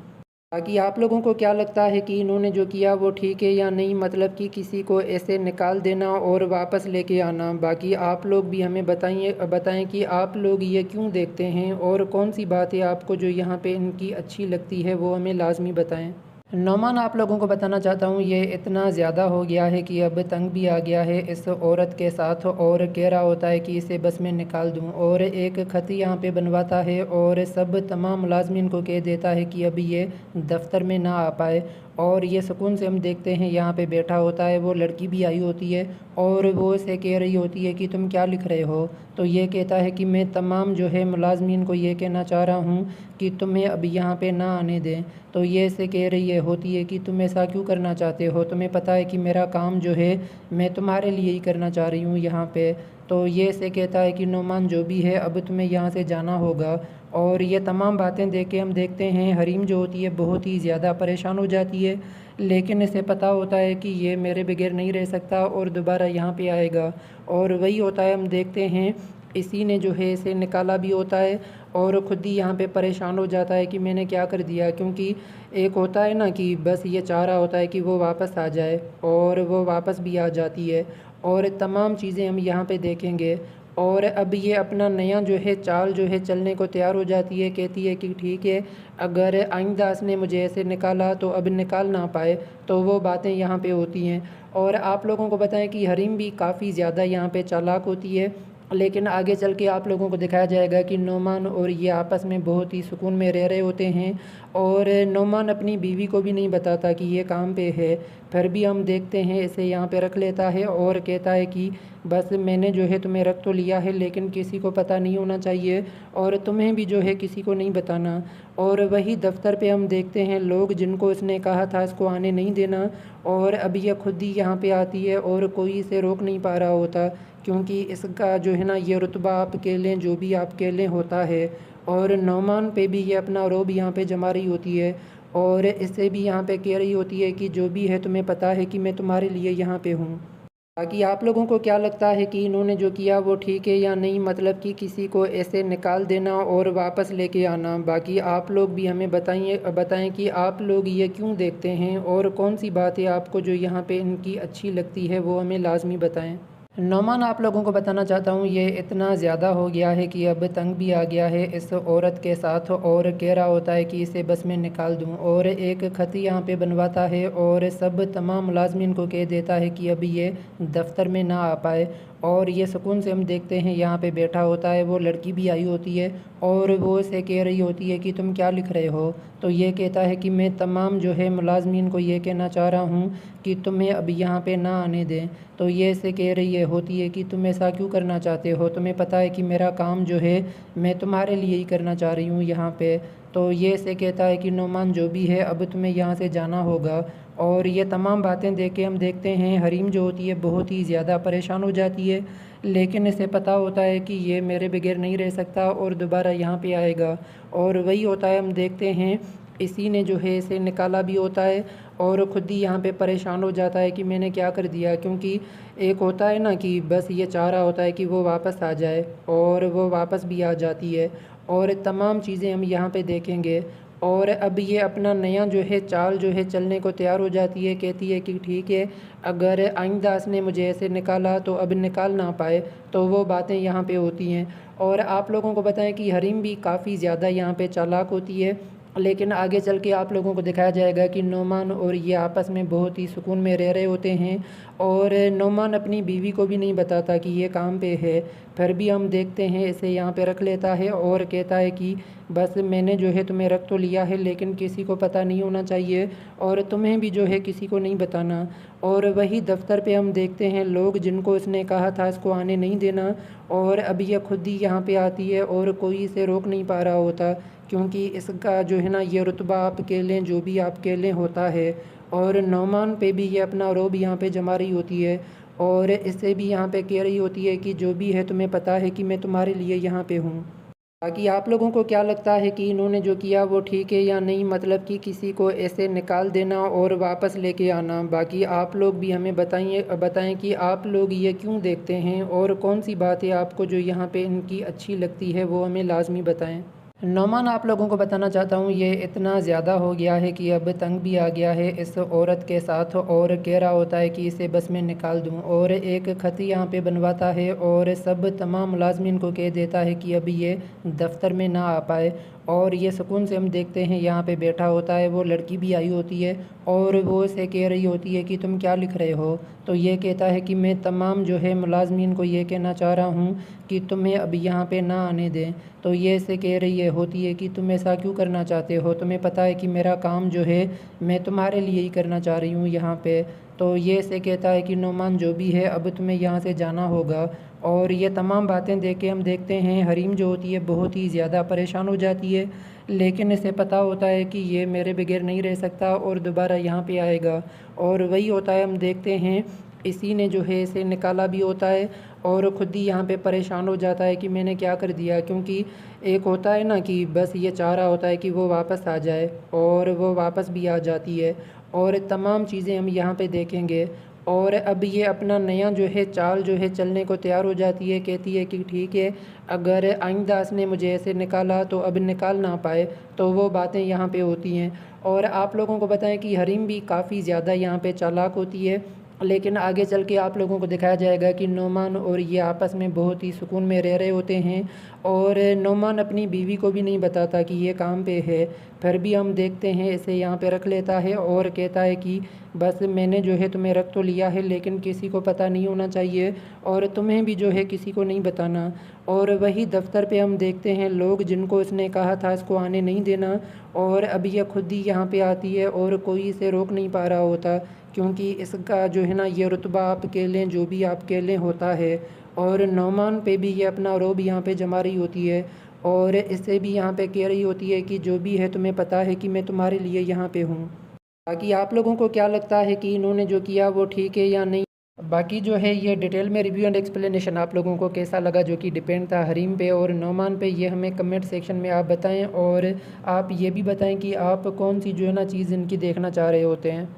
बाकी आप लोगों को क्या लगता है कि इन्होंने जो किया वो ठीक है या नहीं, मतलब कि किसी को ऐसे निकाल देना और वापस लेके आना। बाकी आप लोग भी हमें बताएं कि आप लोग ये क्यों देखते हैं और कौन सी बात है आपको जो यहाँ पे इनकी अच्छी लगती है, वो हमें लाजमी बताएं। नौमान, आप लोगों को बताना चाहता हूँ ये इतना ज़्यादा हो गया है कि अब तंग भी आ गया है इस औरत के साथ और कह रहा होता है कि इसे बस में निकाल दूँ और एक ख़त यहाँ पे बनवाता है और सब तमाम मुलाजमीन को कह देता है कि अभी ये दफ्तर में ना आ पाए। और ये सुकून से हम देखते हैं यहाँ पे बैठा होता है, वो लड़की भी आई होती है और वो इसे कह रही होती है कि तुम क्या लिख रहे हो। तो ये कहता है कि मैं तमाम जो है मुलाजमीन को ये कहना चाह रहा हूँ कि तुम्हें अभी यहाँ पे ना आने दें। तो ये इसे कह रही होती है कि तुम ऐसा क्यों करना चाहते हो, तुम्हें पता है कि मेरा काम जो है मैं तुम्हारे लिए ही करना चाह रही हूँ यहाँ पे। तो ये इसे कहता है कि नौमान जो भी है अब तुम्हें यहाँ से जाना होगा। और ये तमाम बातें देख के हम देखते हैं हरीम जो होती है बहुत ही ज़्यादा परेशान हो जाती है, लेकिन इसे पता होता है कि ये मेरे बगैर नहीं रह सकता और दोबारा यहाँ पे आएगा। और वही होता है, हम देखते हैं इसी ने जो है इसे निकाला भी होता है और ख़ुद ही यहाँ पे परेशान हो जाता है कि मैंने क्या कर दिया। क्योंकि एक होता है ना कि बस ये चाह रहा होता है कि वो वापस आ जाए और वो वापस भी आ जाती है और तमाम चीज़ें हम यहाँ पे देखेंगे। और अब ये अपना नया जो है चाल जो है चलने को तैयार हो जाती है, कहती है कि ठीक है अगर आइंदा इसने मुझे ऐसे निकाला तो अब निकाल ना पाए। तो वो बातें यहाँ पे होती हैं। और आप लोगों को बताएं कि हरीम भी काफ़ी ज़्यादा यहाँ पे चालाक होती है, लेकिन आगे चल के आप लोगों को दिखाया जाएगा कि नौमान और ये आपस में बहुत ही सुकून में रह रहे होते हैं। और नौमान अपनी बीवी को भी नहीं बताता कि ये काम पे है, फिर भी हम देखते हैं इसे यहाँ पे रख लेता है और कहता है कि बस मैंने जो है तुम्हें रख तो लिया है लेकिन किसी को पता नहीं होना चाहिए और तुम्हें भी जो है किसी को नहीं बताना। और वही दफ्तर पे हम देखते हैं लोग जिनको इसने कहा था इसको आने नहीं देना, और अब ये खुद ही यहाँ पे आती है और कोई इसे रोक नहीं पा रहा होता, क्योंकि इसका जो है ना ये रुतबा आप कह लें, जो भी आप कह लें, होता है। और नौमान पे भी ये अपना रोब यहाँ पे जमा रही होती है और इससे भी यहाँ पे कह रही होती है कि जो भी है तुम्हें पता है कि मैं तुम्हारे लिए यहाँ पे हूँ। बाकी आप लोगों को क्या लगता है कि इन्होंने जो किया वो ठीक है या नहीं, मतलब कि किसी को ऐसे निकाल देना और वापस लेके आना। बाकी आप लोग भी हमें बताएं कि आप लोग ये क्यों देखते हैं और कौन सी बात है आपको जो यहाँ पे इनकी अच्छी लगती है, वो हमें लाजमी बताएं। नौमान, आप लोगों को बताना चाहता हूँ ये इतना ज़्यादा हो गया है कि अब तंग भी आ गया है इस औरत के साथ और कह रहा होता है कि इसे बस में निकाल दूँ और एक ख़त यहाँ पे बनवाता है और सब तमाम मुलाजमीन को कह देता है कि अभी ये दफ्तर में ना आ पाए। और ये सुकून से हम देखते हैं यहाँ पे बैठा होता है, वो लड़की भी आई होती है और वो इसे कह रही होती है कि तुम क्या लिख रहे हो। तो ये कहता है कि मैं तमाम जो है मुलाजमीन को ये कहना चाह रहा हूँ कि तुम्हें अब यहाँ पे ना आने दें। तो ये इसे कह रही होती है कि तुम ऐसा क्यों करना चाहते हो, तुम्हें पता है कि मेरा काम जो है मैं तुम्हारे लिए ही करना चाह रही हूँ यहाँ पे। तो ये इसे कहता है कि नौमान जो भी है अब तुम्हें यहाँ से जाना होगा। और ये तमाम बातें देख के हम देखते हैं हरीम जो होती है बहुत ही ज़्यादा परेशान हो जाती है, लेकिन इसे पता होता है कि ये मेरे बगैर नहीं रह सकता और दोबारा यहाँ पे आएगा। और वही होता है, हम देखते हैं इसी ने जो है इसे निकाला भी होता है और ख़ुद ही यहाँ पे परेशान हो जाता है कि मैंने क्या कर दिया। क्योंकि एक होता है ना कि बस ये चाह रहा होता है कि वो वापस आ जाए और वो वापस भी आ जाती है और तमाम चीज़ें हम यहाँ पे देखेंगे। और अब ये अपना नया जो है चाल जो है चलने को तैयार हो जाती है, कहती है कि ठीक है अगर आइंदा इसने मुझे ऐसे निकाला तो अब निकाल ना पाए। तो वो बातें यहाँ पे होती हैं। और आप लोगों को बताएं कि हरीम भी काफ़ी ज़्यादा यहाँ पे चालाक होती है, लेकिन आगे चल के आप लोगों को दिखाया जाएगा कि नौमान और ये आपस में बहुत ही सुकून में रह रहे होते हैं। और नौमान अपनी बीवी को भी नहीं बताता कि ये काम पे है, फिर भी हम देखते हैं इसे यहाँ पे रख लेता है और कहता है कि बस मैंने जो है तुम्हें रख तो लिया है लेकिन किसी को पता नहीं होना चाहिए और तुम्हें भी जो है किसी को नहीं बताना। और वही दफ्तर पे हम देखते हैं लोग जिनको इसने कहा था इसको आने नहीं देना, और अब ये खुद ही यहाँ पे आती है और कोई इसे रोक नहीं पा रहा होता, क्योंकि इसका जो है ना ये रुतबा आप कह लें, जो भी आप कह लें, होता है। और नौमान पे भी ये अपना रोब यहाँ पे जमा रही होती है और इससे भी यहाँ पे कह रही होती है कि जो भी है तुम्हें पता है कि मैं तुम्हारे लिए यहाँ पे हूँ। बाकी आप लोगों को क्या लगता है कि इन्होंने जो किया वो ठीक है या नहीं, मतलब कि किसी को ऐसे निकाल देना और वापस लेके आना। बाकी आप लोग भी हमें बताएं कि आप लोग ये क्यों देखते हैं और कौन सी बात है आपको जो यहाँ पे इनकी अच्छी लगती है, वो हमें लाजमी बताएं। नौमान, आप लोगों को बताना चाहता हूँ ये इतना ज़्यादा हो गया है कि अब तंग भी आ गया है इस औरत के साथ और कह रहा होता है कि इसे बस में निकाल दूँ, और एक खत यहाँ पे बनवाता है और सब तमाम मुलाजमीन को कह देता है कि अब ये दफ्तर में ना आ पाए। और ये सुकून से हम देखते हैं यहाँ पे बैठा होता है। वो लड़की भी आई होती है और वो उसे कह रही होती है कि तुम क्या लिख रहे हो, तो ये कहता है कि मैं तमाम जो है मुलाजमीन को ये कहना चाह रहा हूँ कि तुम्हें अब यहाँ पे ना आने दें। तो ये इसे कह रही होती है कि तुम ऐसा क्यों करना चाहते हो, तुम्हें पता है कि मेरा काम जो है मैं तुम्हारे लिए ही करना चाह रही हूँ यहाँ पे। तो ये इसे कहता है कि नौमान जो भी है अब तुम्हें यहाँ से जाना होगा। और ये तमाम बातें देख के हम देखते हैं हरीम जो होती है बहुत ही ज़्यादा परेशान हो जाती है, लेकिन इसे पता होता है कि ये मेरे बगैर नहीं रह सकता और दोबारा यहाँ पे आएगा। और वही होता है, हम देखते हैं इसी ने जो है इसे निकाला भी होता है और ख़ुद ही यहाँ पे परेशान हो जाता है कि मैंने क्या कर दिया। क्योंकि एक होता है ना कि बस ये चाह रहा होता है कि वो वापस आ जाए और वो वापस भी आ जाती है और तमाम चीज़ें हम यहाँ पे देखेंगे। और अब ये अपना नया जो है चाल जो है चलने को तैयार हो जाती है, कहती है कि ठीक है अगर आइंदा इसने मुझे ऐसे निकाला तो अब निकाल ना पाए। तो वो बातें यहाँ पे होती हैं। और आप लोगों को बताएं कि हरीम भी काफ़ी ज़्यादा यहाँ पे चालाक होती है, लेकिन आगे चल के आप लोगों को दिखाया जाएगा कि नौमान और ये आपस में बहुत ही सुकून में रह रहे होते हैं। और नौमान अपनी बीवी को भी नहीं बताता कि ये काम पे है, फिर भी हम देखते हैं इसे यहाँ पे रख लेता है और कहता है कि बस मैंने जो है तुम्हें रख तो लिया है लेकिन किसी को पता नहीं होना चाहिए और तुम्हें भी जो है किसी को नहीं बताना। और वही दफ्तर पे हम देखते हैं लोग जिनको इसने कहा था इसको आने नहीं देना, और अब ये खुद ही यहाँ पे आती है और कोई इसे रोक नहीं पा रहा होता, क्योंकि इसका जो है ना ये रुतबा आप कह लें जो भी आप कह लें होता है। और नौमान पे भी ये अपना रोब यहाँ पे जमा रही होती है और इससे भी यहाँ पे कह रही होती है कि जो भी है तुम्हें पता है कि मैं तुम्हारे लिए यहाँ पे हूँ। बाकी आप लोगों को क्या लगता है कि इन्होंने जो किया वो ठीक है या नहीं। बाकी जो है ये डिटेल में रिव्यू एंड एक्सप्लेनेशन आप लोगों को कैसा लगा, जो कि डिपेंड था हरीम पे और नौमान पे, ये हमें कमेंट सेक्शन में आप बताएं। और आप ये भी बताएं कि आप कौन सी जो है ना चीज़ इनकी देखना चाह रहे होते हैं।